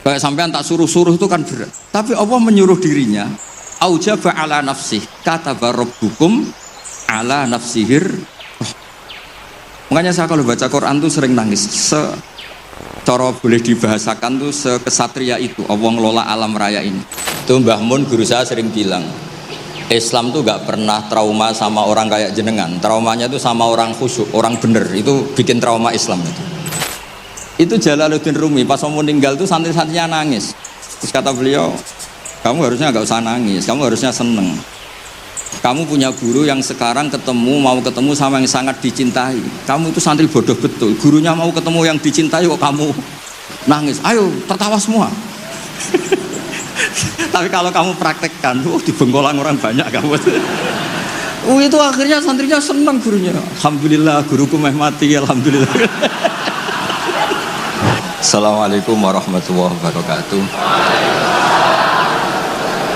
Kayak sampean tak suruh-suruh itu kan berat. Tapi Allah menyuruh dirinya, aujaba ala nafsih, kataba rabbukum ala nafsihir. Makanya saya kalau baca Quran tuh sering nangis. Cara boleh dibahasakan tuh sekesatria itu Allah ngelola alam raya ini. Itu Mbah Mun guru saya sering bilang, Islam tuh gak pernah trauma sama orang kayak jenengan. Traumanya tuh sama orang khusyuk, orang bener. Itu bikin trauma Islam itu. Itu Jalaluddin Rumi pas mau meninggal tuh santri-santrinya nangis. Terus kata beliau, kamu harusnya gak usah nangis, kamu harusnya seneng. Kamu punya guru yang sekarang mau ketemu sama yang sangat dicintai. Kamu itu santri bodoh betul. Gurunya mau ketemu yang dicintai kok kamu nangis. Ayo tertawa semua. Tapi kalau kamu praktekkan, di Bengkolang orang banyak kamu. Itu akhirnya santrinya senang gurunya. Alhamdulillah guruku meh mati, alhamdulillah. Assalamualaikum warahmatullahi wabarakatuh.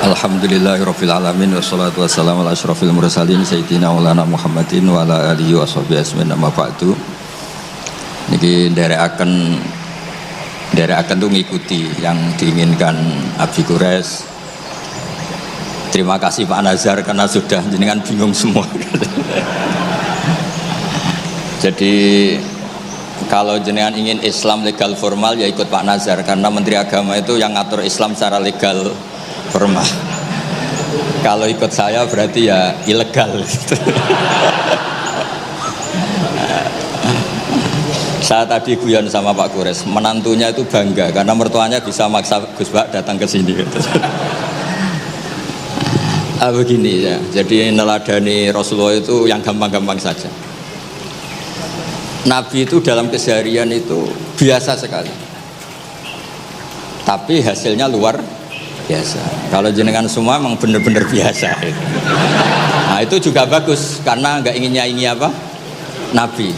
Alhamdulillahirabbil alamin wassalatu wassalamu ala asyrofil mursalin sayyidina maulana Muhammadin wa ala alihi washabihi ajmain amma ba'du. Niki nderekaken tuh ngikuti yang diinginkan Abi Quraisy. Terima kasih Pak Nazar karena sudah jenengan bingung semua. Jadi kalau jenengan ingin Islam legal formal ya ikut Pak Nazar karena Menteri Agama itu yang ngatur Islam secara legal formal. Kalau ikut saya berarti ya ilegal. Saya tadi guyon sama Pak Quraisy, menantunya itu bangga karena mertuanya bisa maksa Gus Bak datang ke sini. Begini ya, jadi neladani Rasulullah itu yang gampang-gampang saja. Nabi itu dalam keseharian itu biasa sekali, tapi hasilnya luar biasa. Kalau jenengan semua memang benar-benar biasa. Nah itu juga bagus karena nggak ingin nyaingi apa Nabi.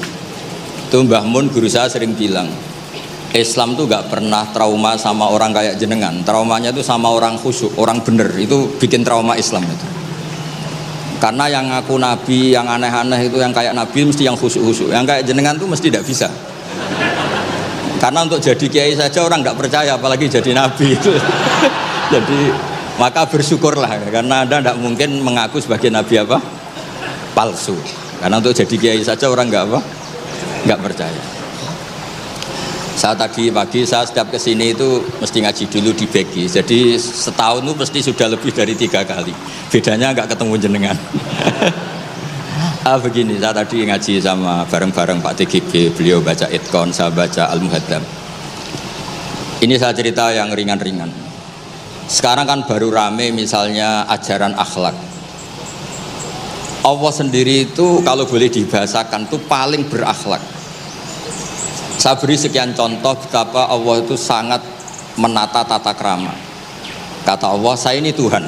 Itu Mbah Mun guru saya sering bilang, Islam tuh nggak pernah trauma sama orang kayak jenengan. Traumanya itu sama orang khusyuk, orang bener. Itu bikin trauma Islam itu. Karena yang ngaku Nabi, yang aneh-aneh itu yang kayak Nabi mesti yang khusyuk-khusyuk. Yang kayak jenengan tuh mesti tidak bisa. Karena untuk jadi kiai saja orang tidak percaya, apalagi jadi Nabi itu. Jadi maka bersyukurlah karena Anda tidak mungkin mengaku sebagai Nabi apa? Palsu. Karena untuk jadi kiai saja orang nggak percaya. Saya tadi pagi saya setiap kesini itu mesti ngaji dulu di Beki. Jadi setahun itu mesti sudah lebih dari 3 kali. Bedanya nggak ketemu jenengan. Begini, saya tadi ngaji sama bareng-bareng Pak TGB. Beliau baca Itkon, saya baca Al-Muhaddam. Ini saya cerita yang ringan-ringan. Sekarang kan baru rame misalnya ajaran akhlak. Allah sendiri itu kalau boleh dibahasakan itu paling berakhlak. Saya beri sekian contoh betapa Allah itu sangat menata tata krama. Kata Allah, saya ini Tuhan.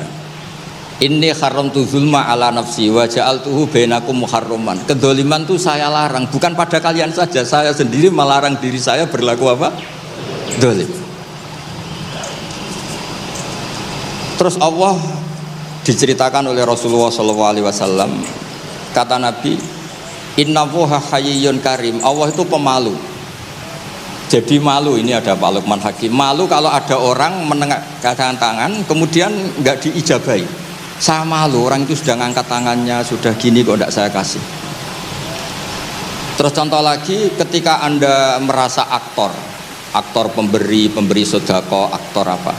Inni haramtu zulma ala nafsi wa ja'altuhu bainakum muharraman. Kedzaliman itu saya larang, bukan pada kalian saja. Saya sendiri melarang diri saya berlaku apa? Zalim. Terus Allah diceritakan oleh Rasulullah SAW. Kata Nabi, Innallaha hayyun karim. Allah itu pemalu. Jadi malu, ini ada Pak Lukman Hakim. Malu kalau ada orang menengahkan tangan kemudian nggak diijabahi. Saya malu, orang itu sudah ngangkat tangannya, sudah gini kok tidak saya kasih. Terus contoh lagi, ketika Anda merasa aktor pemberi sedekah, aktor apa?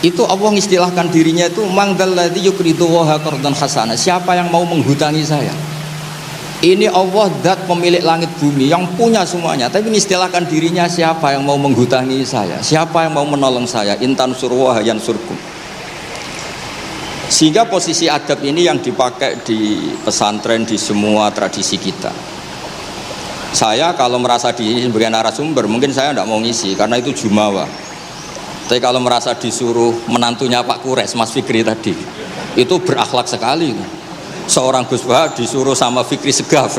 Itu Allah mengistilahkan dirinya itu mangdalladzi yuqridu waha qardan hasana. Siapa yang mau menghutangi saya? Ini Allah zat pemilik langit bumi yang punya semuanya, tapi mengistilahkan dirinya siapa yang mau menghutangi saya, siapa yang mau menolong saya, intan surwaha yansurkum. Sehingga posisi adab ini yang dipakai di pesantren, di semua tradisi kita. Saya kalau merasa di sebagai narasumber mungkin saya tidak mau ngisi karena itu jumawa. Tapi kalau merasa disuruh menantunya Pak Quraisy, Mas Fikri tadi, itu berakhlak sekali. Seorang Gus Bah disuruh sama Fikri Segaf.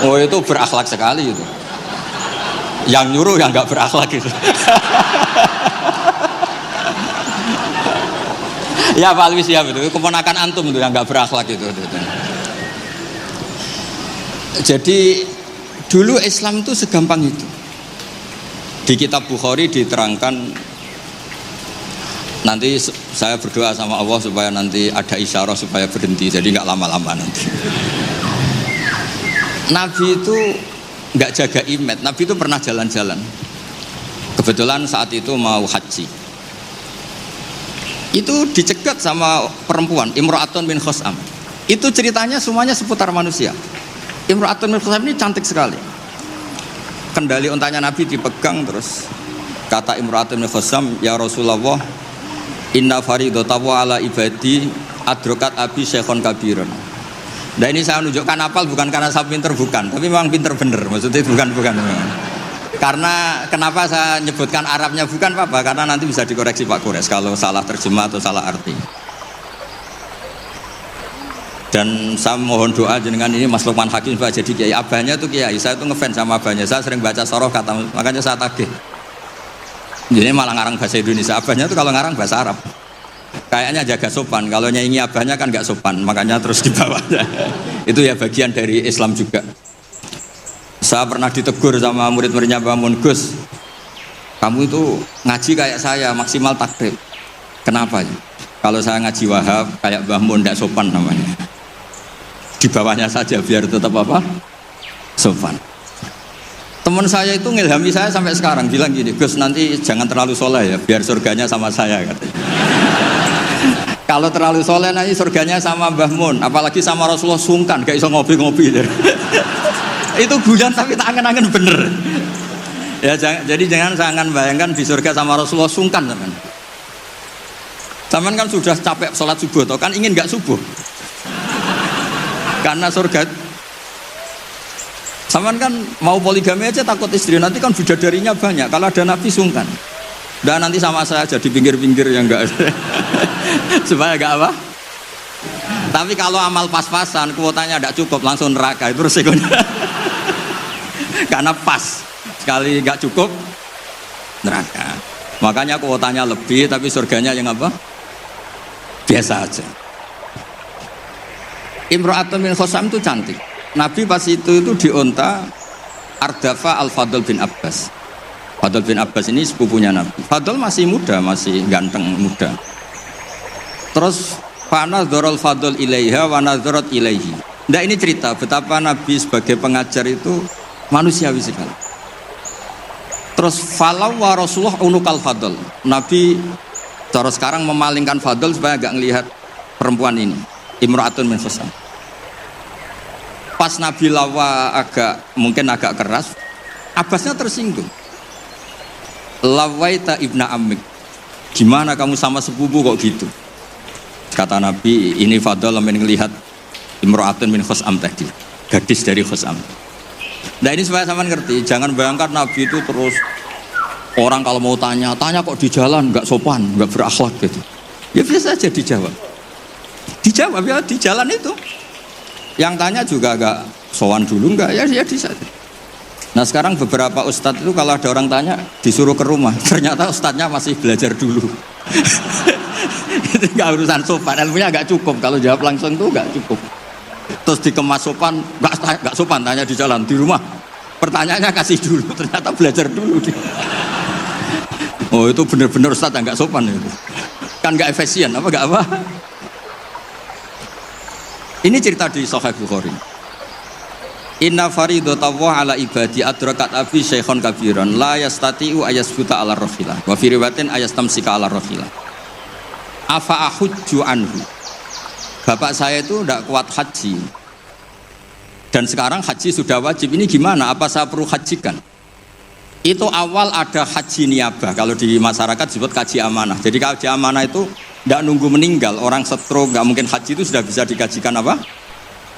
Oh itu berakhlak sekali itu. Yang nyuruh yang nggak berakhlak itu. Ya Pak Alwi siap itu. Keponakan antum itu yang nggak berakhlak itu. Jadi dulu Islam itu segampang itu. Di kitab Bukhari diterangkan Nanti saya berdoa sama Allah supaya nanti ada isyarah supaya berhenti, jadi nggak lama-lama nanti. Nabi itu nggak jaga image. Nabi itu pernah jalan-jalan. Kebetulan saat itu mau haji. Itu dicegat sama perempuan Imra'atun bin Khosam. Itu ceritanya semuanya seputar manusia. Imra'atun bin Khosam ini cantik sekali. Kendali untanya Nabi dipegang, terus kata Imra'atun bin Khosam, ya Rasulullah, inna faridatahu ala ibadi adrokat abi syekhon kabiron. Nah ini saya menunjukkan apal bukan karena saya pinter, bukan, tapi memang pinter bener, maksudnya bukan. Karena kenapa saya nyebutkan Arabnya bukan apa, karena nanti bisa dikoreksi Pak Kures kalau salah terjemah atau salah arti. Dan saya mohon doa jenengan ini Mas Lukman Hakim Pak jadi kiai. Abahnya tuh kiai, saya tuh ngefans sama abahnya, saya sering baca soroh kata, makanya saya tagih. Jadi malah ngarang bahasa Indonesia, abahnya tuh kalau ngarang bahasa Arab. Kayaknya jaga sopan, kalau nyanyi abahnya kan nggak sopan, makanya terus dibawanya. Itu ya bagian dari Islam juga. Saya pernah ditegur sama murid-muridnya Mbah Mun, Gus, kamu itu ngaji kayak saya, maksimal takrib. Kenapa ya? Kalau saya ngaji Wahab kayak Mbah Mun, nggak sopan namanya. Di bawahnya saja biar tetap apa? Sopan. Teman saya itu ngilhami saya sampai sekarang, bilang gini, Gus nanti jangan terlalu soleh ya, biar surganya sama saya katanya. Kalau terlalu soleh nanti surganya sama Mbah Mun, apalagi sama Rasulullah sungkan, gak iso ngopi-ngopi. Itu guyon tapi tak angen-angen bener. Ya jadi jangan bayangkan di surga sama Rasulullah sungkan teman. Zaman kan sudah capek sholat subuh, toh kan ingin gak subuh. Karena surga, zaman kan mau poligami aja takut istri, nanti kan bidadarinya banyak. Kalau ada Nabi sungkan. Dan nanti sama saya aja di pinggir-pinggir yang enggak supaya enggak apa. Tapi kalau amal pas-pasan, kuotanya enggak cukup, langsung neraka, itu resikonya. Karena pas, sekali enggak cukup, neraka. Makanya kuotanya lebih, tapi surganya yang apa? Biasa aja. Imra'atun bin Khosam itu cantik. Nabi pas itu dionta Ardafa Al-Fadl bin Abbas. Fadl bin Abbas ini sepupunya Nabi. Fadl masih muda, masih ganteng muda. Terus fanadharul Fadl ilaiha wa nadharat ilaihi. Nah ini cerita betapa Nabi sebagai pengajar itu manusiawi sekali. Terus falau wa Rasulullah unukal Fadl. Nabi cara sekarang memalingkan Fadl supaya agak ngelihat perempuan ini, Imra'atun min Khosam. Pas Nabi lawa mungkin agak keras, Abbasnya tersinggung. Lawaita ibna amik, gimana kamu sama sepupu kok gitu? Kata Nabi, ini Fadl yang melihat Imra'atun min Khosam tadi, gadis dari Khosam. Nah ini supaya sama ngerti, jangan bayangkan Nabi itu terus orang kalau mau tanya kok di jalan nggak sopan, nggak berakhlak gitu. Ya biasa aja dijawab ya di jalan itu. Yang tanya juga agak sowan dulu enggak ya di sana. Nah sekarang beberapa ustadz itu kalau ada orang tanya disuruh ke rumah, ternyata ustadznya masih belajar dulu. Itu enggak urusan sopan, ilmunya enggak cukup, kalau jawab langsung itu enggak cukup. Terus dikemas sopan, enggak sopan tanya di jalan, di rumah pertanyaannya kasih dulu, ternyata belajar dulu. Oh itu benar-benar ustadz yang enggak sopan itu. Kan enggak efisien, enggak apa? Ini cerita di Sahih Bukhari. Inna faridatahu ala ibadi adrakat abi syekhon kabiran la yastati'u ayasbuta ala rafilah wa fi riwayatin ayastamsika ala rafilah. Afa ahujju anhu. Bapak saya itu tidak kuat haji. Dan sekarang haji sudah wajib. Ini gimana? Apa saya perlu hajikan? Itu awal ada haji niabah. Kalau di masyarakat disebut haji amanah. Jadi haji amanah itu tidak nunggu meninggal, orang stroke nggak mungkin haji itu sudah bisa dikajikan apa?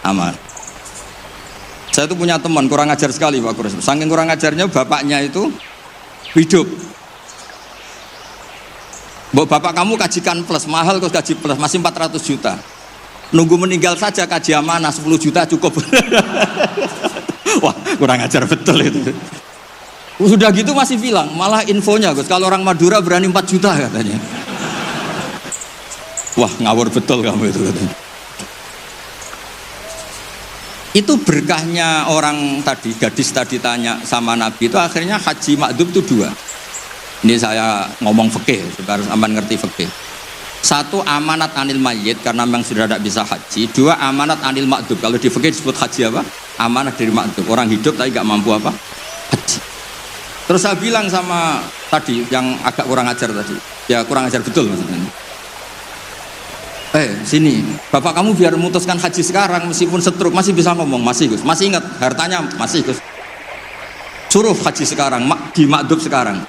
Aman. Saya itu punya teman kurang ajar sekali Pak Kurus. Saking kurang ajarnya bapaknya itu hidup. Bapak kamu kajikan plus mahal, kok kaji plus masih 400 juta. Nunggu meninggal saja kaji amanah 10 juta cukup. Wah kurang ajar betul itu. Sudah gitu masih bilang, malah infonya Gus, kalau orang Madura berani 4 juta katanya. Wah ngawur betul kamu itu katanya. Itu berkahnya orang tadi, gadis tadi tanya sama Nabi itu akhirnya haji makdum itu 2. Ini saya ngomong fikih, supaya aman ngerti fikih. Satu, amanat anil mayyit karena memang sudah tidak bisa haji. Dua, amanat anil makdub. Kalau di fikih disebut haji apa? Amanat dari makdub. Orang hidup tapi nggak mampu apa? Haji. Terus saya bilang sama tadi yang agak kurang ajar tadi. Ya kurang ajar betul maksudnya. Sini, bapak kamu biar memutuskan haji sekarang meskipun stroke masih bisa ngomong, masih Gus, masih ingat hartanya, masih Gus. Suruh haji sekarang, di makdub sekarang.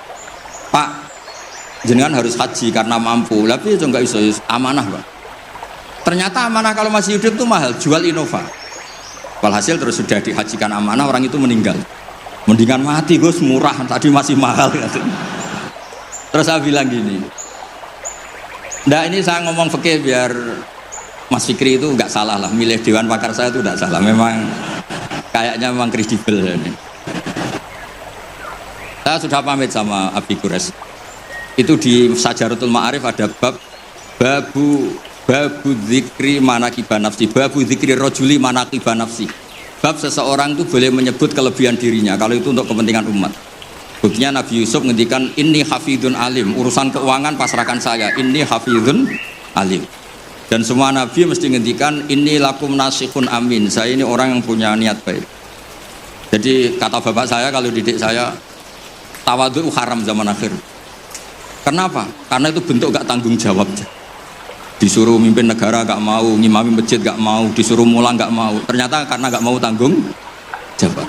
Pak, jenengan harus haji karena mampu, tapi itu nggak bisa, amanah Pak. Ternyata amanah kalau masih hidup itu mahal, jual Innova. Walhasil terus sudah dihajikan amanah, orang itu meninggal. Mendingan mati Gus, murah, tadi masih mahal. Terus saya bilang gini, nah ini saya ngomong fikih biar Mas Fikri itu nggak salah lah, milih dewan pakar saya itu nggak salah, memang kayaknya memang kredibel ini. Saya sudah pamit sama Abi Gures. Itu di Sajaratul Ma'arif ada babu dzikri manaqiban nafsi, babu dzikri rajuli manaqiban nafsi. Bab seseorang itu boleh menyebut kelebihan dirinya kalau itu untuk kepentingan umat. Buktinya Nabi Yusuf ngendikan inni hafidun alim, urusan keuangan pasrahkan saya, inni hafidun alim. Dan semua nabi mesti ngendikan inni lakum nasihun amin, saya ini orang yang punya niat baik. Jadi kata bapak saya kalau didik saya, tawadhu haram zaman akhir. Kenapa? Karena itu bentuk gak tanggung jawab. Disuruh mimpin negara gak mau, ngimami masjid gak mau, disuruh mulang gak mau. Ternyata karena gak mau tanggung jawab.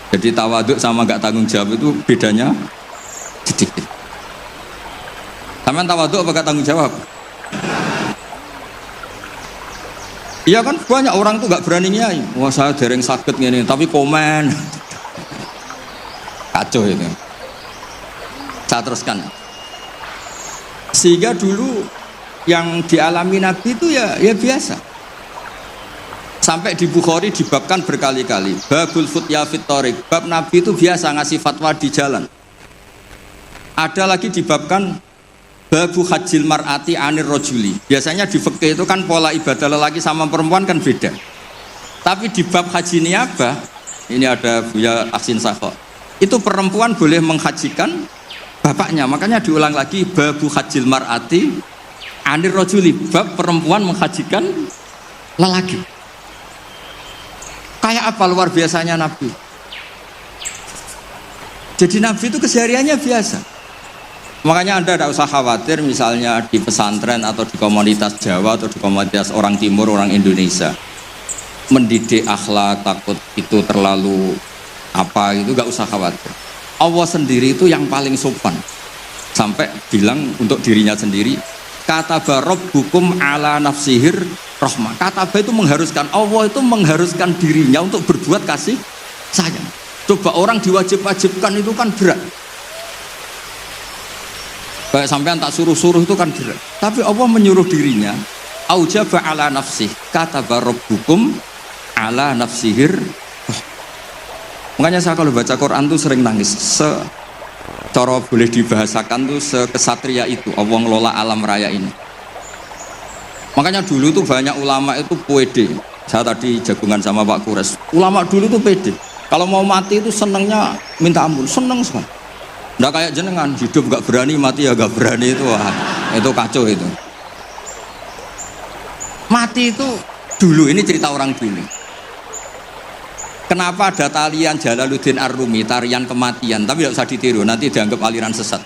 Jadi tawadhu sama gak tanggung jawab itu bedanya sedikit. Sampean tawadhu apa gak tanggung jawab? Iya kan banyak orang tuh gak berani nyai. Wah saya dereng sakit gini, tapi komen. Kacau ini. Saya teruskan. Sehingga dulu yang dialami Nabi itu ya biasa. Sampai di Bukhari dibabkan berkali-kali. Babul futya fit thoriq. Bab Nabi itu biasa ngasih fatwa di jalan. Ada lagi dibabkan babu hajil mar'ati anir rojuli. Biasanya di fikih itu kan pola ibadah lelaki sama perempuan kan beda. Tapi di bab haji niyabah, ini ada Buya Aksin Sakho, itu perempuan boleh menghajikan bapaknya. Makanya diulang lagi babu hajil mar'ati anir rojuli, bab perempuan menghajikan lelaki. Kayak apa luar biasanya Nabi. Jadi Nabi itu kesehariannya biasa. Makanya Anda tidak usah khawatir misalnya di pesantren atau di komunitas Jawa atau di komunitas orang Timur, orang Indonesia mendidik akhlak, takut itu terlalu apa, itu gak usah khawatir. Allah sendiri itu yang paling sopan. Sampai bilang untuk dirinya sendiri, kataba rabbukum ala nafsihir rahmah. Kataba itu mengharuskan, Allah itu mengharuskan dirinya untuk berbuat kasih sayang. Coba orang diwajib-wajibkan itu kan berat. Kayak sampean tak suruh-suruh itu kan berat. Tapi Allah menyuruh dirinya, aujaba ala nafsih, kataba rabbukum ala nafsihir. Makanya saya kalau baca Quran tuh sering nangis. Cara boleh dibahasakan tuh sekesatria itu Allah ngelola alam raya ini. Makanya dulu tuh banyak ulama itu pede. Saya tadi jagungan sama Pak Kures. Ulama dulu tuh pede. Kalau mau mati itu senengnya minta ampun, seneng sekali. Nggak kayak jenengan, hidup gak berani, mati ya gak berani, itu wah, itu kacau itu. Mati itu dulu, ini cerita orang dulu. Kenapa ada tarian Jalaluddin Ar-Rumi, tarian kematian, tapi tidak usah ditiru, nanti dianggap aliran sesat.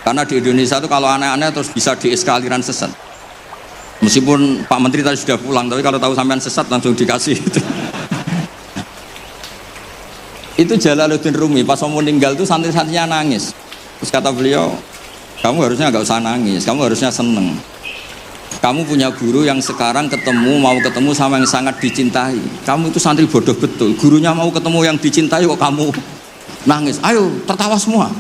Karena di Indonesia itu kalau aneh-aneh terus bisa di-SK aliran sesat. Meskipun Pak Menteri tadi sudah pulang, tapi kalau tahu sampean sesat langsung dikasih itu. Itu Jalaluddin Rumi pas mau meninggal tuh santri-santrinya nangis. Terus kata beliau, kamu harusnya nggak usah nangis, kamu harusnya seneng. Kamu punya guru yang sekarang mau ketemu sama yang sangat dicintai. Kamu itu santri bodoh betul. Gurunya mau ketemu yang dicintai kok kamu nangis. Ayo tertawa semua.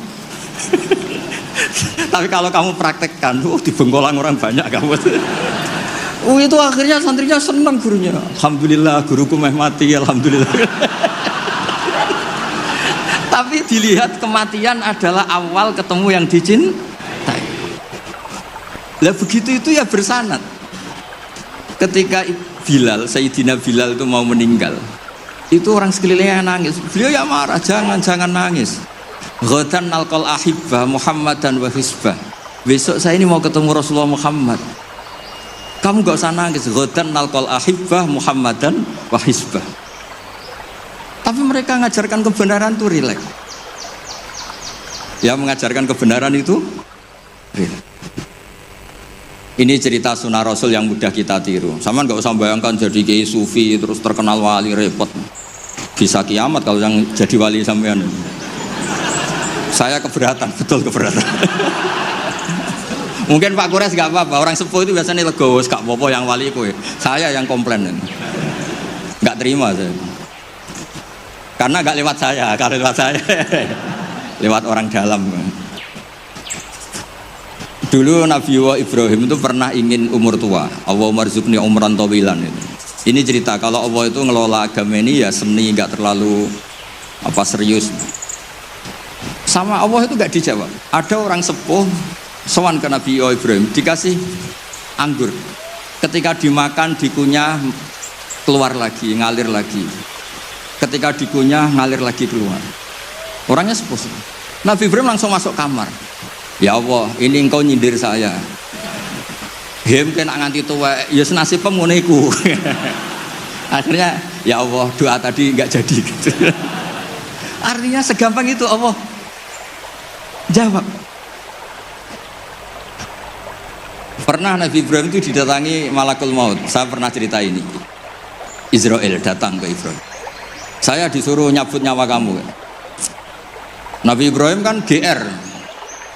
Tapi kalau kamu praktekkan, di Bengkolang orang banyak kamu. Itu akhirnya santrinya senang gurunya. Alhamdulillah guruku meh mati, alhamdulillah. Tapi dilihat kematian adalah awal ketemu yang dicintai. Lah begitu itu ya bersanad. Ketika Bilal, Sayyidina Bilal itu mau meninggal, itu orang sekelilingnya nangis. Beliau ya marah, jangan nangis. Ghadan nalqal ahibbah Muhammadan wa hisbah. Besok saya ini mau ketemu Rasulullah Muhammad. Kamu gak usah nangis. Ghadan nalqal ahibbah Muhammadan wa hisbah. Tapi mereka mengajarkan kebenaran itu rileks. Ya, mengajarkan kebenaran itu rileks. Ini cerita sunnah Rasul yang mudah kita tiru. Sama nggak usah bayangkan jadi kiai sufi terus terkenal wali, repot. Bisa kiamat kalau yang jadi wali sampean. Saya keberatan, betul keberatan. Mungkin Pak Kures nggak apa-apa. Orang sepuh itu biasanya legowo, gak apa-apa yang wali itu. Saya yang komplain, nggak terima saya. Karena nggak lewat saya, kalau lewat saya, lewat orang dalam. Dulu Nabi Ibrahim itu pernah ingin umur tua. Allahumma rzuqni umran tawilan. Ini cerita kalau Allah itu ngelola agama ini ya seni, nggak terlalu serius. Sama Allah itu nggak dijawab. Ada orang sepuh sowan ke Nabi Ibrahim dikasih anggur. Ketika dimakan dikunyah keluar lagi, ngalir lagi. Ketika dikunyah ngalir lagi keluar. Orangnya sepuh. Nabi Ibrahim langsung masuk kamar. Ya Allah, ini engkau nyindir saya. Ya mungkin nganti tua, ya senasib pemuniku. Akhirnya, ya Allah, doa tadi nggak jadi. Gitu. Artinya segampang itu Allah jawab. Pernah Nabi Ibrahim itu didatangi malakul maut. Saya pernah cerita ini. Israel datang ke Ibrahim. Saya disuruh nyabut nyawa kamu. Nabi Ibrahim kan GR.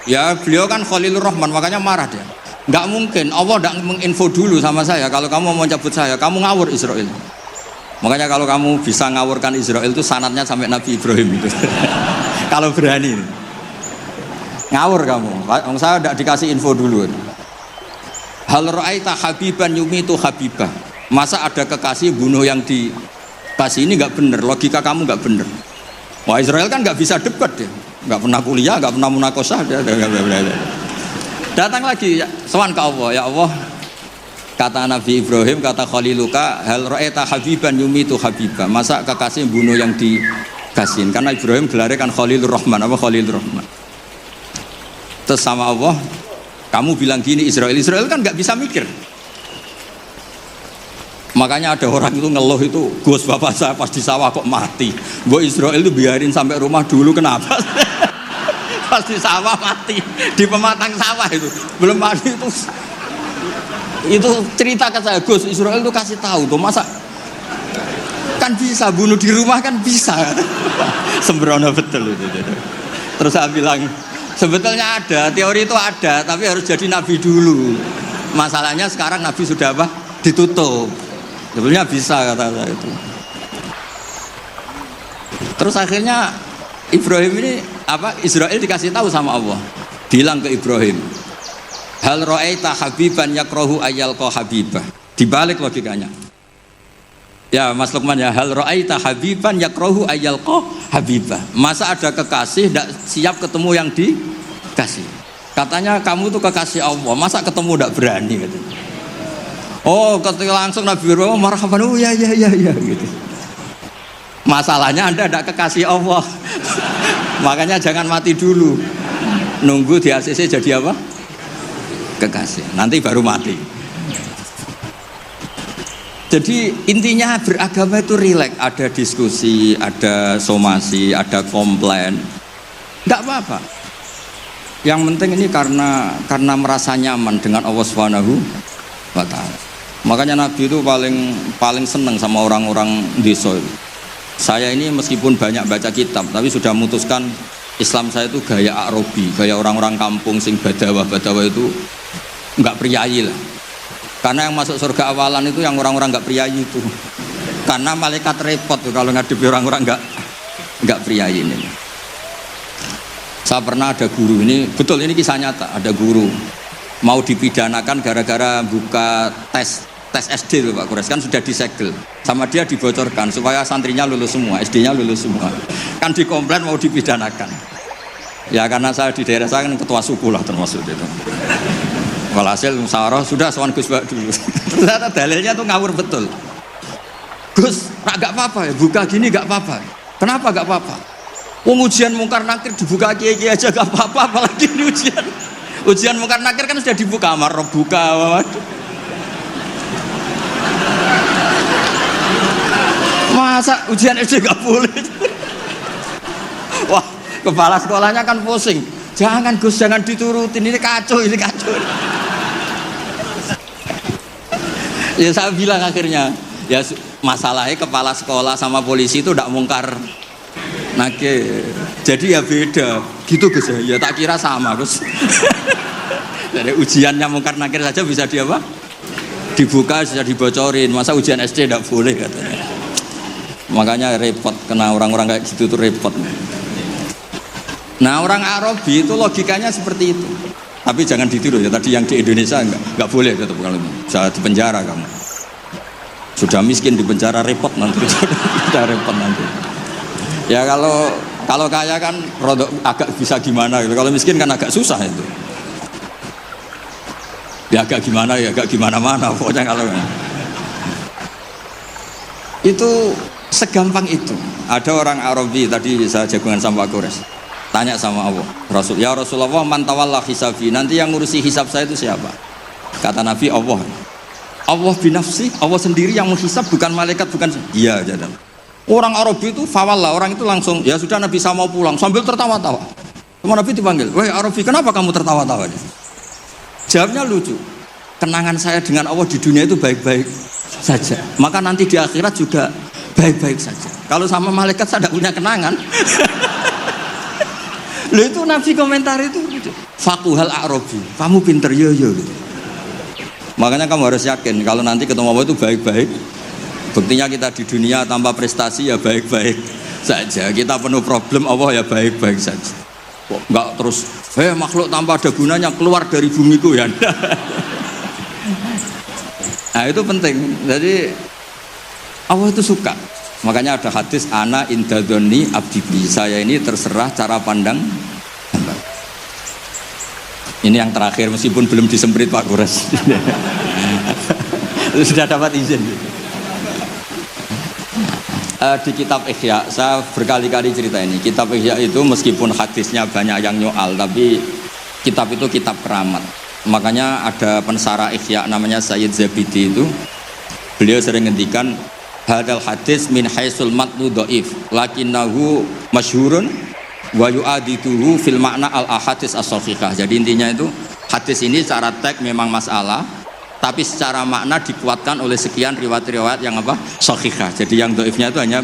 Ya beliau kan Khalilur Rahman, makanya marah dia. Nggak mungkin Allah tidak menginfo dulu sama saya. Kalau kamu mau cabut saya, kamu ngawur Israel. Makanya kalau kamu bisa ngawurkan Israel itu sanadnya sampai Nabi Ibrahim itu. Kalau berani ngawur kamu. Saya tidak dikasih info dulu. Hal ra'aita habiban yumitu habibah. Masa ada kekasih bunuh yang dikasih, ini nggak bener. Logika kamu nggak bener. Wah, Israel kan nggak bisa debat dia. Nggak pernah kuliah, nggak pernah munakosah. Datang lagi, sowan ke Allah. Ya Allah, kata Nabi Ibrahim, kata Khaliluka, hal ra'aita habiban yumitu habibah. Masa kekasih bunuh yang dikasihin? Karena Ibrahim gelarnya kan Khalilur Rahman, apa Khalilur Rahman. Terus sama Allah, kamu bilang gini, Israel kan nggak bisa mikir. Makanya ada orang itu ngeluh itu, Gus bapak saya pas di sawah kok mati. Gue Israel itu biarin sampai rumah dulu, kenapa? Pas di sawah mati, di pematang sawah itu belum mati itu cerita ke saya, Gus Israel itu kasih tahu tuh, masa kan bisa bunuh di rumah kan bisa. Sembrono betul itu. Terus saya bilang sebetulnya ada teori itu ada, tapi harus jadi nabi dulu. Masalahnya sekarang nabi sudah apa? Ditutup. Sebetulnya bisa kata saya itu. Terus akhirnya Ibrahim ini Israel dikasih tahu sama Allah. Bilang ke Ibrahim, hal ra'aita habiban yakrahu ayyalqa habibah. Dibalik logikanya. Ya Mas Lukman ya, hal ra'aita habiban yakrahu ayyalqa habibah. Masa ada kekasih tidak siap ketemu yang dikasih. Katanya kamu tuh kekasih Allah, masa ketemu tidak berani gitu. Oh, ketika langsung Nabi Ibrahim marhaban, oh ya gitu. Masalahnya Anda tidak kekasih Allah. Makanya jangan mati dulu. Nunggu di ACC jadi apa? Kekasih. Nanti baru mati. Jadi intinya beragama itu rileks, ada diskusi, ada somasi, ada komplain. Enggak apa-apa. Yang penting ini karena merasa nyaman dengan Allah Subhanahu wa taala. Makanya Nabi itu paling seneng sama orang-orang desa itu. Saya ini meskipun banyak baca kitab, tapi sudah memutuskan Islam saya itu gaya Arabi, gaya orang-orang kampung sing badawa itu enggak priayi lah. Karena yang masuk surga awalan itu yang orang-orang enggak priayi itu. Karena malaikat repot tuh kalau ngadepi orang-orang enggak priayi ini. Saya pernah ada guru, ini betul, ini kisah nyata, ada guru mau dipidanakan gara-gara buka tes SD loh Pak Kures, kan sudah disegel sama dia, dibocorkan supaya santrinya lulus semua, SD-nya lulus semua, kan dikomplain mau dipidanakan. Ya karena saya di daerah saya kan ketua suku lah termasuk itu. Walhasil musyawarah sudah sowan Gus Bak dulu. Ternyata dalilnya tuh ngawur betul. Gus, gak apa-apa ya, buka gini gak apa-apa. Kenapa gak apa-apa? Wong ujian mungkar nakir dibuka kiai aja gak apa-apa, apalagi ini ujian. Ujian mungkar nakir kan sudah dibuka, amar buka. Masa ujian SD gak boleh? Wah, kepala sekolahnya kan pusing. Jangan Gus, jangan diturutin, ini kacau, ini kacau. Ya saya bilang akhirnya, ya masalahnya kepala sekolah sama polisi itu tidak mungkar nakir. Jadi ya beda, gitu Gus ya tak kira sama Gus. Jadi ujiannya mungkar nakir saja bisa di apa? Dibuka, bisa dibocorin. Masa ujian SD tidak boleh katanya. Makanya repot, kena orang-orang kayak gitu tuh repot. Nah orang Arabi itu logikanya seperti itu. Tapi jangan ditiru ya, tadi yang di Indonesia enggak boleh tetap kalau bisa di penjara kamu. Sudah miskin di penjara repot nanti. Sudah repot nanti. Ya kalau kaya kan rodok agak bisa gimana gitu. Kalau miskin kan agak susah itu. Ya agak gimana ya agak gimana-mana pokoknya kalau itu segampang itu. Ada orang Arabi tadi saya jagungan sama Pak Kures. Tanya sama Allah, Rasul, ya Rasulullah, man tawalla hisabi, nanti yang ngurusi hisab saya itu siapa? Kata Nabi, Allah. Allah binafsi, Allah sendiri yang menghisab, bukan malaikat, bukan. Iya, jadam. Orang Arabi itu fawalla, orang itu langsung, ya sudah Nabi saya mau pulang, sambil tertawa-tawa. Sama Nabi dipanggil, weh Arabi, kenapa kamu tertawa-tawa? Jawabnya lucu. Kenangan saya dengan Allah di dunia itu baik-baik saja. Maka nanti di akhirat juga baik-baik saja. Kalau sama malaikat saya tidak punya kenangan. Loh itu Nabi komentar itu gitu. Fakuhal Arabi, kamu pinter yo gitu. Makanya kamu harus yakin kalau nanti ketemu Allah itu baik-baik. Buktinya kita di dunia tanpa prestasi ya baik-baik saja. Kita penuh problem, Allah ya baik-baik saja. Enggak terus, makhluk tanpa ada gunanya keluar dari bumiku ya. Nah itu penting. Jadi Allah itu suka. Makanya ada hadis ana indadoni abdibi, saya ini terserah cara pandang hamba. Ini yang terakhir meskipun belum disemprit Pak Kures. Sudah dapat izin. Di kitab Ihya saya berkali-kali cerita ini. Kitab Ihya itu meskipun hadisnya banyak yang nyoal, tapi kitab itu kitab keramat. Makanya ada pensara Ihya namanya Sayyid Zabidi itu, beliau sering ngendikan hadal hadis min haisul matnu dhaif lakinnahu masyhurun wa yu'adituhu fil makna al ahadits as-sahihah. Jadi intinya itu hadis ini secara teks memang masalah, tapi secara makna dikuatkan oleh sekian riwayat-riwayat yang apa? Sahihah. Jadi yang dhaifnya itu hanya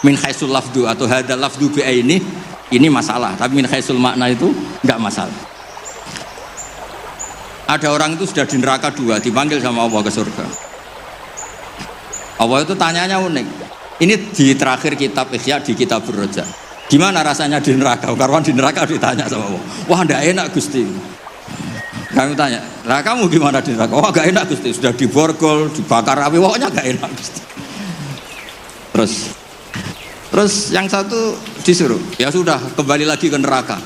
min haisul lafdu atau hadal lafdu bi ini masalah, tapi min haisul makna itu enggak masalah. Ada orang itu sudah di neraka 2 dipanggil sama Allah ke surga. Allah itu tanyanya unik. Ini di terakhir kitab Ihya di kitab Ar-Raja. Gimana rasanya di neraka? Karena di neraka ditanya sama Allah. Wah, enggak enak Gusti. Kami tanya, lah kamu gimana di neraka? Wah, enggak enak Gusti. Sudah diborgol, dibakar api, pokoknya enggak enak Gusti. Terus yang satu disuruh, ya sudah kembali lagi ke neraka.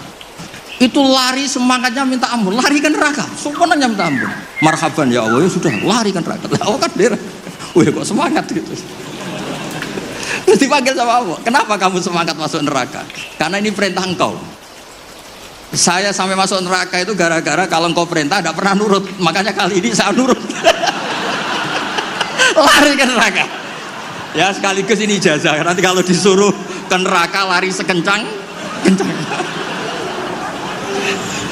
Itu lari semangatnya minta ampun, lari ke neraka. Semuanya minta ampun. Marhaban ya Allah, ya sudah lari ke neraka. Lah kan dia wih kok semangat gitu. Terus dipanggil sama Allah, kenapa kamu semangat masuk neraka? Karena ini perintah engkau. Saya sampai masuk neraka itu gara-gara kalau engkau perintah tidak pernah nurut. Makanya kali ini saya nurut. Lari ke neraka. Ya sekaligus ini ijazah. Nanti kalau disuruh ke neraka lari sekencang kencang.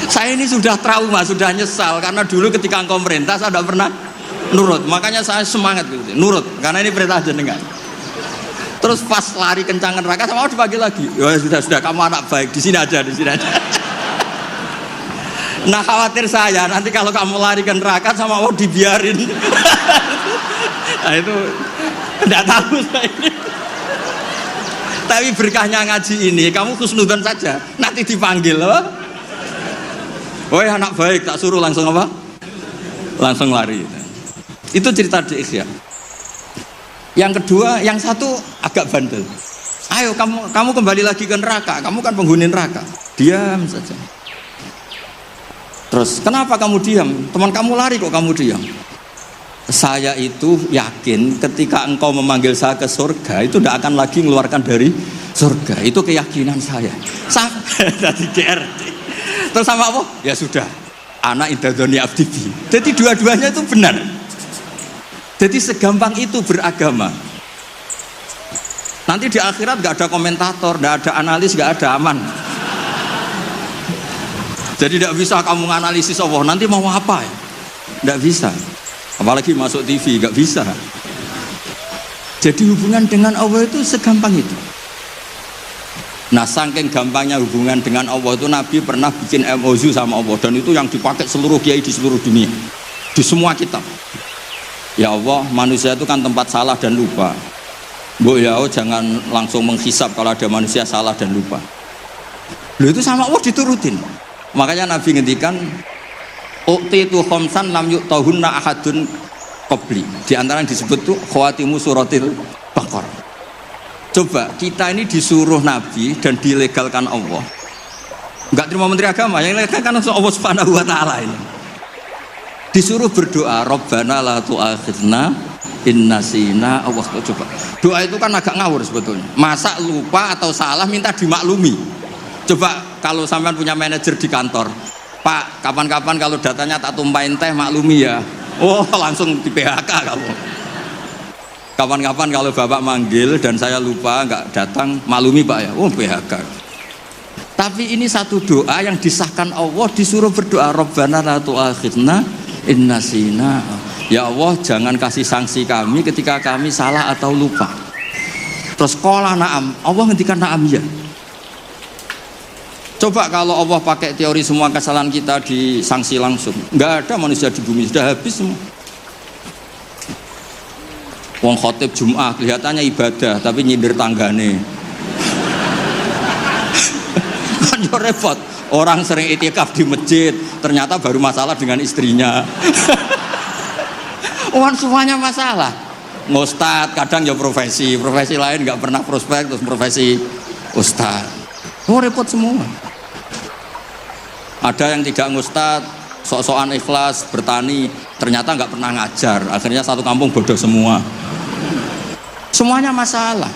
Saya ini sudah trauma, sudah nyesal karena dulu ketika engkau perintah saya tidak pernah nurut, makanya saya semangat gitu, nurut karena ini perintah jenengan. Terus pas lari kencang neraka sama Allah dipanggil lagi. Ya sudah kamu anak baik, di sini aja. Nah khawatir saya nanti kalau kamu lari ke neraka sama Allah dibiarin. Nah itu tidak tahu saya ini. Tapi berkahnya ngaji ini, kamu husnudzon saja, nanti dipanggil loh. Woi anak baik, tak suruh langsung apa? Langsung lari. Itu cerita di Ihya. Yang kedua, yang satu agak bandel. Ayo kamu kembali lagi ke neraka. Kamu kan penghuni neraka. Diam saja. Terus kenapa kamu diam? Teman kamu lari kok kamu diam? Saya itu yakin ketika engkau memanggil saya ke surga itu tidak akan lagi mengeluarkan dari surga. Itu keyakinan saya. Dari GRT. Terus sama apa? Ya sudah. Anak indadoni abdibi. Jadi dua-duanya itu benar. Jadi segampang itu beragama. Nanti di akhirat nggak ada komentator, nggak ada analis, nggak ada aman. Jadi tidak bisa kamu menganalisis Allah. Nanti mau apa ya? Nggak bisa. Apalagi masuk TV, nggak bisa. Jadi hubungan dengan Allah itu segampang itu. Nah, saking gampangnya hubungan dengan Allah itu Nabi pernah bikin MOU sama Allah, dan itu yang dipakai seluruh kiai di seluruh dunia, di semua kitab. Ya Allah, manusia itu kan tempat salah dan lupa. Bu ya Allah, jangan langsung menghisap kalau ada manusia salah dan lupa. Loh, itu sama Allah diturutin. Makanya Nabi ngendikan, uqtitu khamsan lam yu'tahunna ahadun qabli. Di antara yang disebut tuh khawatimu suratil Baqarah. Coba kita ini disuruh Nabi dan dilegalkan Allah. Enggak terima menteri agama, yang legalkan Allah Subhanahu wa taala ini. Disuruh berdoa, Rabbana la tu'akhidna in nasina aw akhtana. Coba. Doa itu kan agak ngawur sebetulnya. Masa lupa atau salah minta dimaklumi. Coba kalau sampean punya manajer di kantor, Pak, kapan-kapan kalau datanya tak tumpahin teh maklumi ya. Oh, langsung di PHK kamu. Kapan-kapan kalau bapak manggil dan saya lupa nggak datang, maklumi pak ya. Oh, PHK. Tapi ini satu doa yang disahkan Allah, disuruh berdoa, Rabbana la tu'akhidna in nasina. Ya Allah, jangan kasih sanksi kami ketika kami salah atau lupa. Terus qala na'am, Allah ngendikan na'am ya. Coba kalau Allah pakai teori semua kesalahan kita disanksi langsung, nggak ada manusia di bumi, sudah habis semua. Wong khotib Jum'ah kelihatannya ibadah tapi nyindir tanggane. Kan yo repot. Orang sering itikaf di masjid, ternyata baru masalah dengan istrinya. Orang semuanya masalah. Ustad kadang ya profesi lain nggak pernah prospek, terus profesi ustad. Oh, repot semua. Ada yang tidak ngustad, sok-sokan ikhlas, bertani, ternyata nggak pernah ngajar. Akhirnya satu kampung bodoh semua. Semuanya masalah.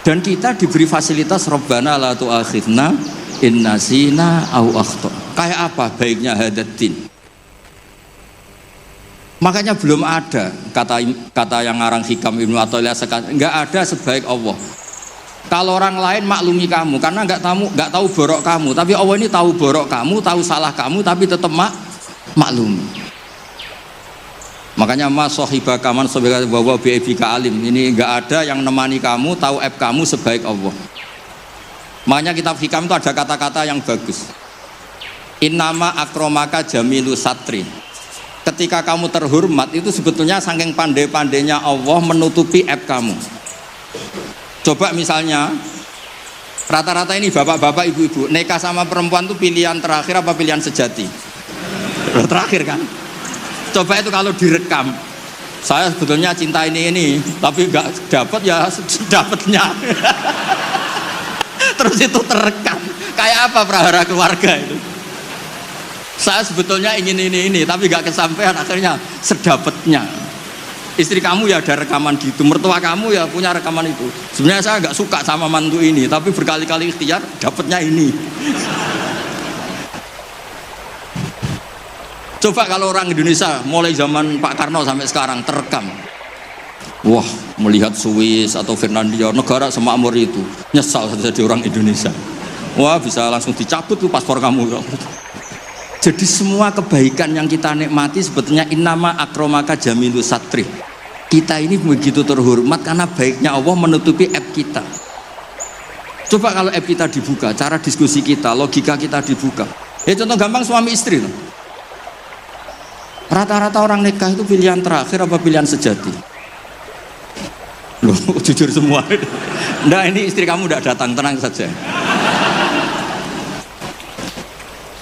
Dan kita diberi fasilitas Rabbana la tu'akhidna in nasina aw akhtana. Kayak apa baiknya hadatin? Makanya belum ada kata yang ngarang Hikam Ibnu Athaillah sekarang, nggak ada sebaik Allah. Kalau orang lain maklumi kamu karena nggak tahu borok kamu, tapi Allah ini tahu borok kamu, tahu salah kamu, tapi tetap maklumi. Makanya mas sohibaka man sohibaka bahwa bi'ibika alim, ini nggak ada yang nemani kamu, tahu aib kamu sebaik Allah. Makanya kitab Hikam itu ada kata-kata yang bagus. Innama akromaka jamilu satri. Ketika kamu terhormat itu sebetulnya saking pandai-pandainya Allah menutupi aib kamu. Coba misalnya rata-rata ini bapak-bapak, ibu-ibu nikah sama perempuan itu pilihan terakhir apa pilihan sejati? Terakhir kan? Coba itu kalau direkam, saya sebetulnya cinta ini tapi nggak dapat ya dapatnya. Terus itu terekam, kayak apa prahara keluarga itu? Saya sebetulnya ingin ini tapi nggak kesampaian, akhirnya sedapatnya. Istri kamu ya ada rekaman gitu, mertua kamu ya punya rekaman itu. Sebenarnya saya nggak suka sama mantu ini, tapi berkali-kali ikhtiar dapatnya ini. Coba kalau orang Indonesia mulai zaman Pak Karno sampai sekarang terekam. Wah, melihat Swiss atau Finlandia, negara semakmur itu, nyesal jadi orang Indonesia. Wah, bisa langsung dicabut tuh paspor kamu. Jadi semua kebaikan yang kita nikmati sebetulnya innama akromaka jamilu satri. Kita ini begitu terhormat karena baiknya Allah menutupi aib kita. Coba kalau aib kita dibuka, cara diskusi kita, logika kita dibuka. Ya contoh gampang suami istri loh. Rata-rata orang nikah itu pilihan terakhir apa pilihan sejati? Loh, jujur semua. Nggak, ini istri kamu udah datang, tenang saja.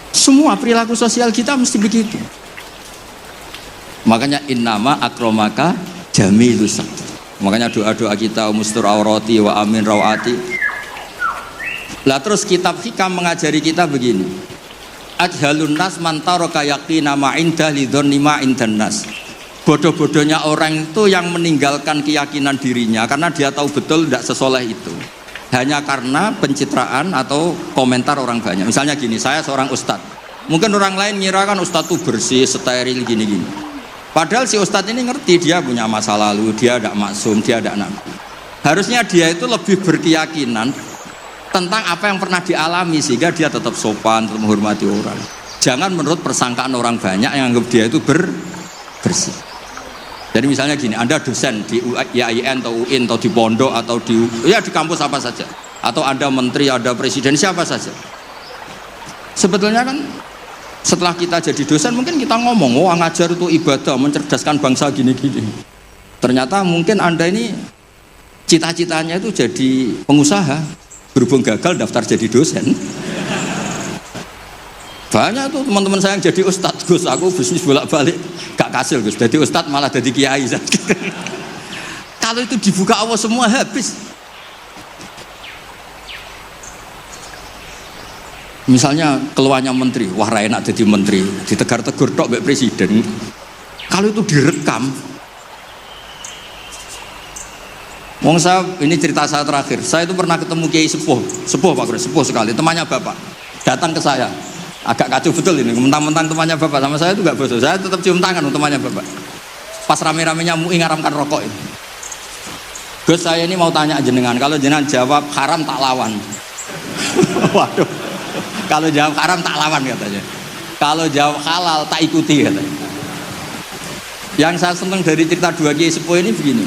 Semua perilaku sosial kita mesti begitu. Makanya innama akromaka jamilus satri. Makanya doa-doa kita mustur aurati wa amin rawati. Lah terus kitab Hikam mengajari kita begini. Ajhalun nas man taraka yaqina ma inda lidhonni ma indan nas. Bodoh-bodohnya orang itu yang meninggalkan keyakinan dirinya karena dia tahu betul tidak sesoleh itu, hanya karena pencitraan atau komentar orang banyak. Misalnya gini, saya seorang ustadz, mungkin orang lain ngira kan ustadz itu bersih, steril, gini-gini. Padahal si ustadz ini ngerti dia punya masa lalu, dia tidak maksum, dia tidak nabi. Harusnya dia itu lebih berkeyakinan tentang apa yang pernah dialami sehingga dia tetap sopan, tetap menghormati orang. Jangan menurut persangkaan orang banyak yang anggap dia itu bersih. Jadi misalnya gini, Anda dosen di IAIN atau UIN atau di pondok atau di kampus apa saja, atau Anda menteri, ada presiden, siapa saja. Sebetulnya kan setelah kita jadi dosen mungkin kita ngomong, oh ngajar itu ibadah, mencerdaskan bangsa gini-gini. Ternyata mungkin Anda ini cita-citanya itu jadi pengusaha, berhubung gagal daftar jadi dosen. Banyak tuh teman-teman saya yang jadi ustadz, Gus, aku bisnis bolak-balik gak kasil Gus, jadi ustadz malah jadi kiai. Kalau itu dibuka Allah semua habis. Misalnya keluarnya menteri, wah enak jadi menteri, ditegar-tegur tok mbek presiden. Kalau itu direkam, wong saya, ini cerita saya terakhir, saya itu pernah ketemu kiai sepuh Pak Gres, sepuh sekali, temannya bapak, datang ke saya. Agak kacau betul ini, mentang-mentang temannya bapak sama saya itu gak bosok, saya tetap cium tangan temannya bapak. Pas rame-ramenya MUI ngaramkan rokok ini. Gus, saya ini mau tanya jenengan, kalau jenengan jawab haram tak lawan. Waduh, kalau jawab haram tak lawan katanya. Kalau jawab halal tak ikuti katanya. Yang saya senang dari cerita dua kiai sepuh ini begini,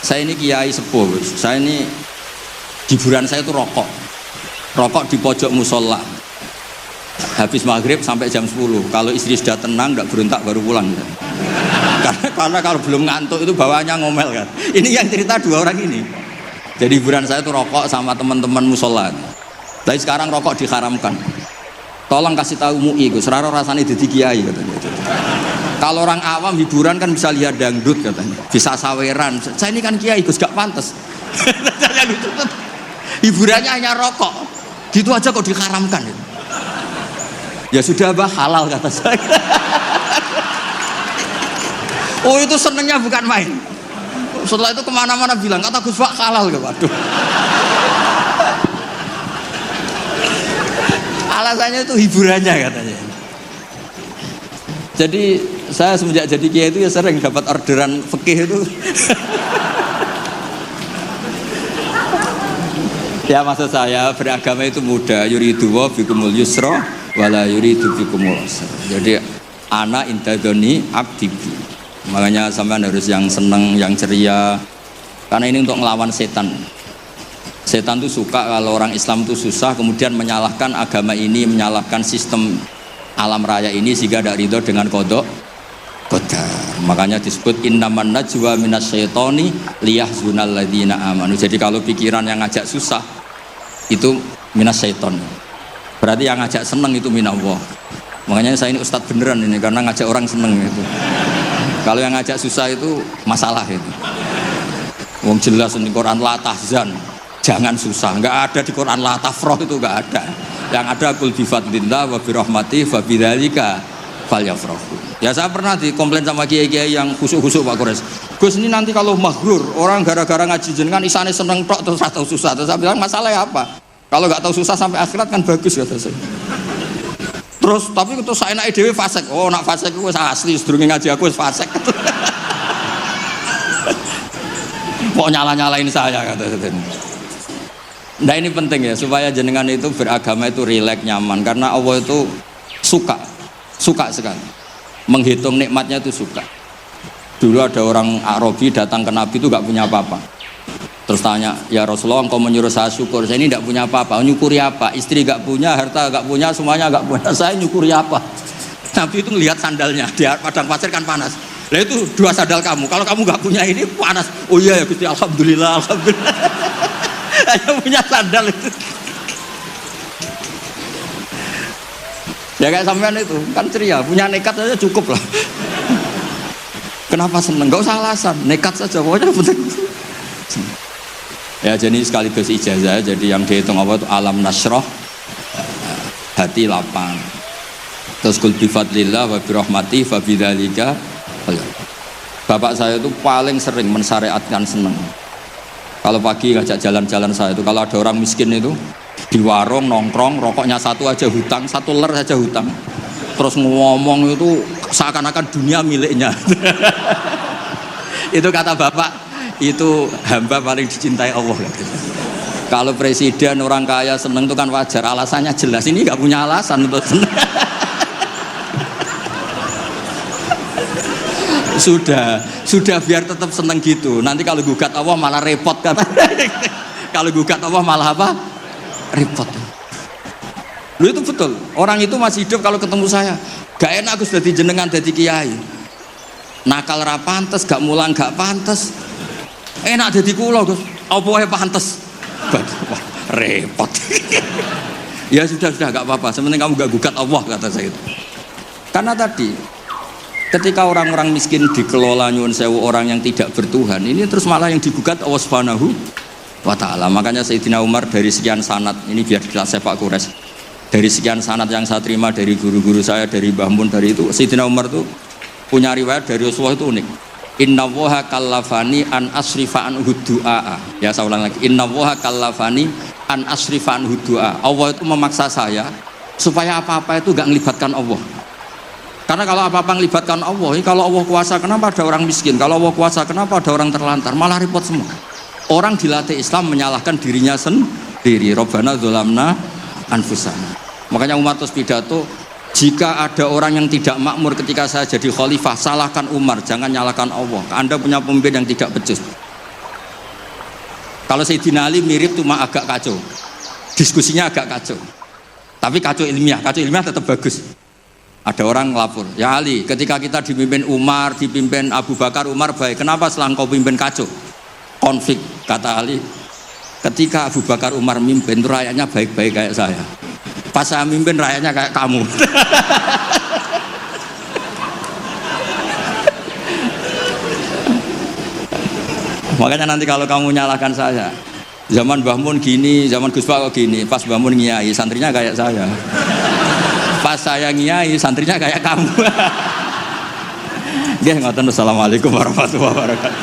saya ini kiai sepuh, Gus. Saya ini hiburan saya itu rokok di pojok musola. Habis maghrib sampai jam 10. Kalau istri sudah tenang, tidak berontak baru pulang. Karena kalau belum ngantuk itu bawaannya ngomel kan. Ini yang cerita dua orang ini. Jadi hiburan saya itu rokok sama teman-teman musola. Tapi sekarang rokok diharamkan. Tolong kasih tahu MUI, Gus. Raro rasanya jadi kiai katanya. Kalau orang awam hiburan kan bisa lihat dangdut katanya, bisa saweran. Saya ini kan kiai, Gus, gak pantas. Hiburannya hanya rokok. Gitu aja kok diharamkan. Ya sudah bah, halal kata saya. Oh itu senengnya bukan main. Setelah itu kemana-mana bilang, kata Gus Pak halal ke, waduh. Alasannya itu hiburannya katanya. Jadi saya semenjak jadi kiai itu ya sering dapat orderan fikih itu. Ya maksud saya beragama itu mudah, yuridu wa bikumul yusra wala yuridu bikumul usra. Jadi ana intadoni abdibi. Makanya sampean harus yang seneng, yang ceria. Karena ini untuk ngelawan setan. Setan tuh suka kalau orang Islam tuh susah, kemudian menyalahkan agama ini, menyalahkan sistem alam raya ini sehingga tidak ridho dengan kodok qadar. Makanya disebut innaman najwa minasyaitoni liyahzunal ladzina amanu. Jadi kalau pikiran yang ngajak susah itu minasyaiton. Berarti yang ngajak seneng itu minallah. Makanya saya ini ustadz beneran ini karena ngajak orang seneng itu. Kalau yang ngajak susah itu masalah itu. Wong jelas di Quran la tahzan, jangan susah. Enggak ada di Quran la tafrah, itu enggak ada. Yang ada qul bi fadlillah wa bi rahmati fa bidzalika falyafrahu. Ya saya pernah dikomplain sama kiai-kiai yang khusuk-khusuk Pak Kores. Gus ini nanti kalau maghrur orang gara-gara ngaji jenengan isane seneng tok terus atau susah. Terus saya bilang masalahnya apa? Kalau nggak tahu susah sampai akhirat kan bagus kata saya. Terus tapi itu saya naik dewi fasek. Oh nak fasek itu saya asli sedurunge ngaji aku fasek. Mau nyala-nyalain saya kata saya. Nah ini penting ya supaya jenengan itu beragama itu rileks nyaman karena Allah itu suka sekali menghitung nikmatnya itu suka. Dulu ada orang Arabi datang ke Nabi itu nggak punya apa-apa. Terus tanya, ya Rasulullah engkau menyuruh saya syukur, saya ini tidak punya apa-apa, nyukuri apa? Istri gak punya, harta gak punya, semuanya gak punya, saya nyukuri apa? Nabi itu melihat sandalnya, di padang pasir kan panas. Lah itu dua sandal kamu, kalau kamu gak punya ini panas. Oh iya ya Gusti, alhamdulillah, alhamdulillah. Hanya punya sandal itu. Ya kayak sampean itu, kan ceria, punya nekat saja cukup lah. Kenapa seneng? Gak usah alasan, nekat saja, pokoknya penting. Ya jadi sekaligus ijazah, jadi yang dihitung apa itu alam nasroh, hati lapang. Terus kul bi fadlillah wa bi rahmati fa bidzalika. Bapak saya itu paling sering mensyariatkan seneng. Kalau pagi ngajak jalan-jalan saya itu, kalau ada orang miskin itu di warung nongkrong, rokoknya satu aja hutang, satu ler saja hutang. Terus ngomong itu seakan-akan dunia miliknya. Itu kata bapak, itu hamba paling dicintai Allah. Kalau presiden orang kaya seneng itu kan wajar, alasannya jelas. Ini nggak punya alasan untuk seneng. Sudah biar tetap seneng gitu. Nanti kalau gugat Allah malah repot kan. Kalau gugat Allah malah apa? Repot. Lu itu betul. Orang itu masih hidup kalau ketemu saya. Gak enak aku sudah jenengan jadi kiai. Nakal ra pantes, gak mulang gak pantes. Enak jadi kula, Gus. Apa wae pantes. Wah, repot. Ya sudah gak apa-apa. Sementing kamu gak gugat Allah kata saya itu. Karena tadi ketika orang-orang miskin dikelola nyuwun sewu orang yang tidak bertuhan, ini terus malah yang digugat Allah Subhanahu wa ta'ala. Makanya Sayyidina Umar dari sekian sanad, ini biar kita sepak kures, dari sekian sanad yang saya terima dari guru-guru saya, dari Mbah Mun, dari itu Sayyidina Umar tuh punya riwayat dari Rasulullah itu unik. Innallaha kallafani an asrifa an hudu'a. Ya saya ulang lagi, innallaha kallafani an asrifa an hudu'a. Allah itu memaksa saya supaya apa-apa itu gak ngelibatkan Allah. Karena kalau apa-apa melibatkan Allah, kalau Allah kuasa kenapa ada orang miskin? Kalau Allah kuasa kenapa ada orang terlantar? Malah repot semua. Orang dilatih Islam menyalahkan dirinya sendiri. Rabbana dzolamna anfusana. Makanya Umar terus pidato, jika ada orang yang tidak makmur ketika saya jadi khalifah, salahkan Umar, jangan nyalahkan Allah. Anda punya pemimpin yang tidak becus. Kalau Sayyidina Ali mirip cuma agak kacau. Diskusinya agak kacau. Tapi kacau ilmiah tetap bagus. Ada orang ngelapor, ya Ali, ketika kita dipimpin Umar, dipimpin Abu Bakar, Umar baik. Kenapa setelah engkau pimpin kacau? Konflik, kata Ali. Ketika Abu Bakar, Umar mimpin, itu rakyatnya baik-baik kayak saya. Pas saya mimpin, rakyatnya kayak kamu. Makanya nanti kalau kamu nyalahkan saya, zaman Mbah Mun gini, zaman Gus Pak gini, pas Mbah Mun ngiai, santrinya kayak saya. Pas saya ngiai, santrinya kayak kamu. Nggih, ngoten. Assalamualaikum warahmatullahi wabarakatuh.